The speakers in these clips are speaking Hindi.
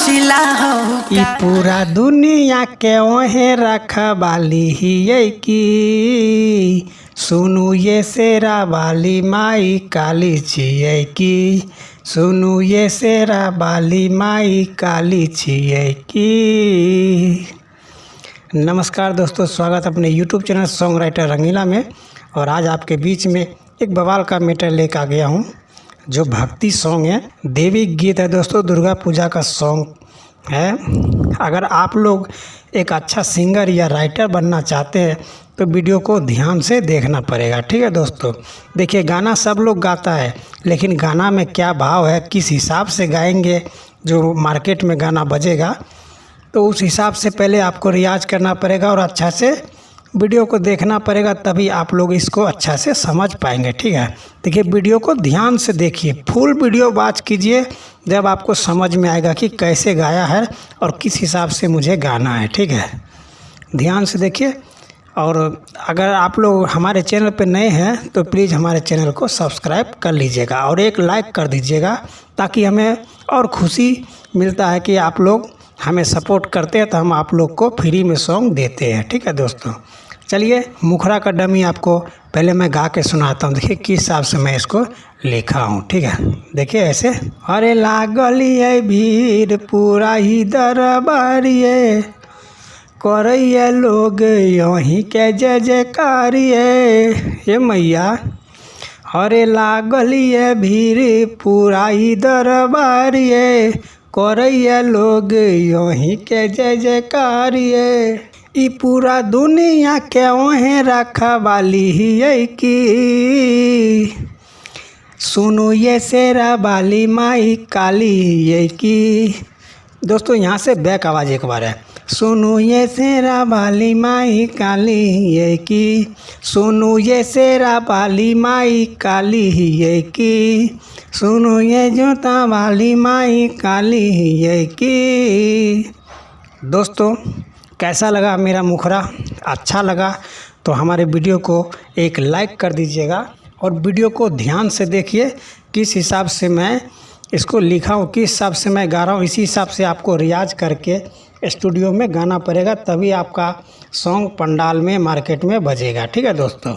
शिला हो ई पूरा दुनिया के ओहे रखवाली हियै की। सुनू ये शेरा वाली माई काली छियै की। सुनू ये शेरा वाली माई काली छियै की। नमस्कार दोस्तों, स्वागत अपने यूट्यूब चैनल सॉन्ग राइटर रंगीला में। और आज आपके बीच में एक बवाल का मैटर लेकर आ गया हूँ, जो भक्ति सॉन्ग है, देवी गीत है दोस्तों, दुर्गा पूजा का सॉन्ग है। अगर आप लोग एक अच्छा सिंगर या राइटर बनना चाहते हैं तो वीडियो को ध्यान से देखना पड़ेगा, ठीक है दोस्तों। देखिए, गाना सब लोग गाता है, लेकिन गाना में क्या भाव है, किस हिसाब से गाएंगे, जो मार्केट में गाना बजेगा, तो उस हिसाब से पहले आपको रियाज करना पड़ेगा और अच्छा से वीडियो को देखना पड़ेगा, तभी आप लोग इसको अच्छा से समझ पाएंगे, ठीक है। देखिए, वीडियो को ध्यान से देखिए, फुल वीडियो वॉच कीजिए, जब आपको समझ में आएगा कि कैसे गाया है और किस हिसाब से मुझे गाना है, ठीक है। ध्यान से देखिए। और अगर आप लोग हमारे चैनल पर नए हैं तो प्लीज़ हमारे चैनल को सब्सक्राइब कर लीजिएगा और एक लाइक कर दीजिएगा, ताकि हमें और खुशी मिलता है कि आप लोग हमें सपोर्ट करते हैं, तो हम आप लोग को फ्री में सॉन्ग देते हैं, ठीक है दोस्तों। चलिए, मुखरा का डमी आपको पहले मैं गा के सुनाता हूँ। देखिए किस हिसाब से मैं इसको लिखा हूँ, ठीक है। देखिए ऐसे, अरे लागलिए भीड़ पूरा ही दरबारिए, करैया लोग यहीं के जय जयकारिए, ये मैया। अरे लागलिए भीड़ पूरा ही दरबारिए, करैया लोग यहीं के जय जयकारिए। ई पूरा दुनिया के ओहे रखवाली हियै की। सुनू ये शेरा वाली माई काली हियै की। दोस्तों, यहाँ से बैक आवाज़ एक बार है। सुनू ये शेरा वाली माई काली हियै की। सुनू ये शेरा वाली माई काली हियै की। सुनू ये जोता वाली माई काली हियै की। दोस्तों, कैसा लगा मेरा मुखरा? अच्छा लगा तो हमारे वीडियो को एक लाइक कर दीजिएगा और वीडियो को ध्यान से देखिए, किस हिसाब से मैं इसको लिखा हूँ, किस हिसाब से मैं गा रहा हूँ, इसी हिसाब से आपको रियाज करके स्टूडियो में गाना पड़ेगा, तभी आपका सॉन्ग पंडाल में मार्केट में बजेगा, ठीक है दोस्तों।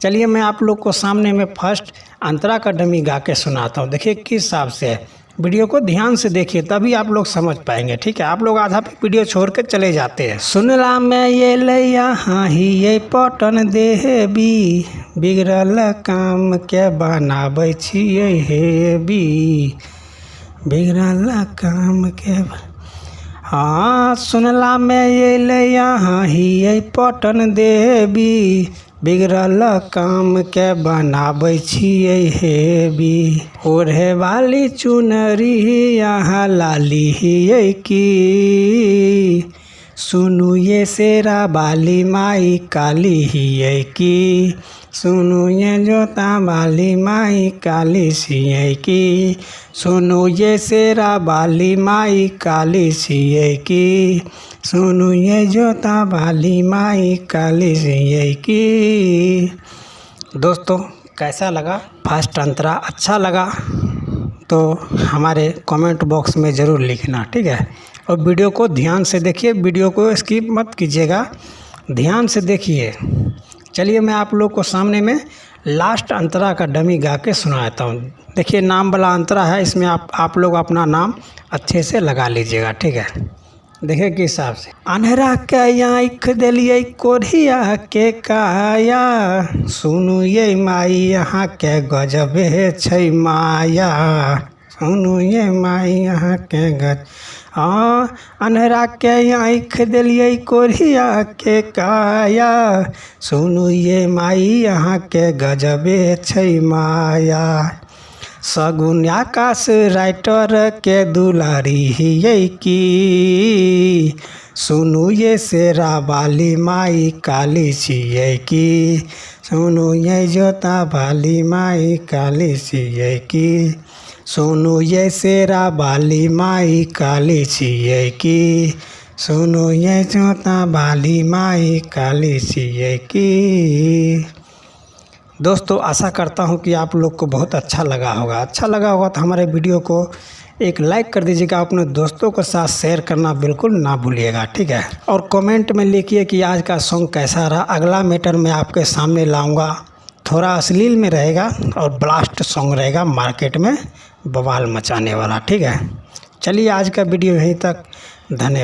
चलिए, मैं आप लोग को सामने में फर्स्ट अंतरा का डमी गा के सुनाता हूँ। देखिए किस हिसाब से है, वीडियो को ध्यान से देखिए, तभी आप लोग समझ पाएंगे, ठीक है। आप लोग आधा पे वीडियो छोड़ के चले जाते हैं। सुनला मैं ये लैया हाँ ही ये पटन देबी, बिगड़ल काम के बनाबै छियै हेबी, बिगड़ल काम के। हाँ, सुनला मैं ये लैया हाँ ही ये पटन देबी, बिगड़ल काम के बनाबै छियै हेबी। ओढ़े वाली चुनरी यहाँ लाली हियै की। सुनू ये शेरा वाली माई काली हियै की। सुनू ये जोता वाली माई काली छियै की। सुनू ये शेरा वाली माई काली छियै की। सुनू ये जोता वाली माई काली छियै की। दोस्तों, कैसा लगा? फर्स्ट अंतरा अच्छा लगा तो हमारे कमेंट बॉक्स में ज़रूर लिखना, ठीक है। और वीडियो को ध्यान से देखिए, वीडियो को स्किप मत कीजिएगा, ध्यान से देखिए। चलिए, मैं आप लोग को सामने में लास्ट अंतरा का डमी गा के सुनाता हूँ। देखिए, नाम वाला अंतरा है, इसमें आप लोग अपना नाम अच्छे से लगा लीजिएगा, ठीक है। देखिए किस हिसाब से। अन्हरा के आँख देलिए कोढ़िया के काया, सुनू ये माई यहाँ के गजबे छै माया। सुनू ये माई यहाँ के गज। हाँ, अन्हरा के आँख देलिए कोढ़िया के काया, सुनू ये माई यहाँ के गजबे छै माया। सगुन आकाश राइटर के दुलारी हियै की। सुनू ये शेरा वाली माई काली छियै की। सुनू ये जोता वाली माई काली छियै की। सुनू ये शेरा वाली माई काली छियै की। सुनू ये जोता वाली माई काली छियै की। दोस्तों आशा करता हूं कि आप लोग को बहुत अच्छा लगा होगा तो हमारे वीडियो को एक लाइक कर दीजिएगा। अपने दोस्तों के साथ शेयर करना बिल्कुल ना भूलिएगा, ठीक है। और कमेंट में लिखिए कि आज का सॉन्ग कैसा रहा। अगला मैटर मैं आपके सामने लाऊंगा, थोड़ा अश्लील में रहेगा और ब्लास्ट सॉन्ग रहेगा, मार्केट में बवाल मचाने वाला, ठीक है। चलिए आज का वीडियो यहीं तक, धन्यवाद।